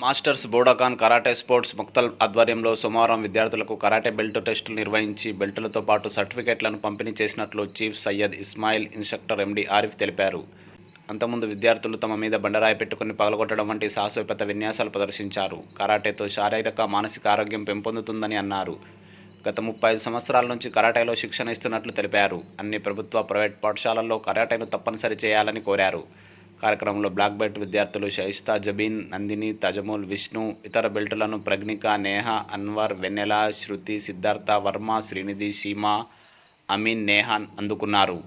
Masters బోడాకాన్ karate sports Makthal ఆధ్వర్యంలో సోమవారం విద్యార్థులకు కరాటే బెల్ట్ టెస్టులు నిర్వహించి బెల్టులతో పాటు సర్టిఫికెట్లను పంపిణీ చేసినట్లు చీఫ్ సయ్యద్ ఇస్మాయిల్, ఇన్స్ట్రక్టర్ ఎండి ఆరిఫ్ తెలిపారు. అంతకుముందు విద్యార్థులు తమ మీద బండరాయి పెట్టుకుని పగలగొట్టడం వంటి సాహసోపేత విన్యాసాలు ప్రదర్శించారు. కరాటేతో శారీరక, మానసిక ఆరోగ్యం పెంపొందుతుందని అన్నారు. గత 35 సంవత్సరాల నుంచి కరాటేలో శిక్షణ ఇస్తున్నట్లు తెలిపారు. అన్ని ప్రభుత్వ, ప్రైవేట్ పాఠశాలల్లో కరాటేను తప్పనిసరి చేయాలని కోరారు. కార్యక్రమంలో బ్లాక్ బెల్ట్ విద్యార్థులు షయిస్తా జబీన్, నందిని, తజముల్, విష్ణు, ఇతర బెల్టులను ప్రజ్ఞిక, నేహ, అన్వర్, వెన్నెల, శృతి, సిద్ధార్థ, వర్మ, శ్రీనిధి, సీమా, అమీన్, నేహాన్ అందుకున్నారు.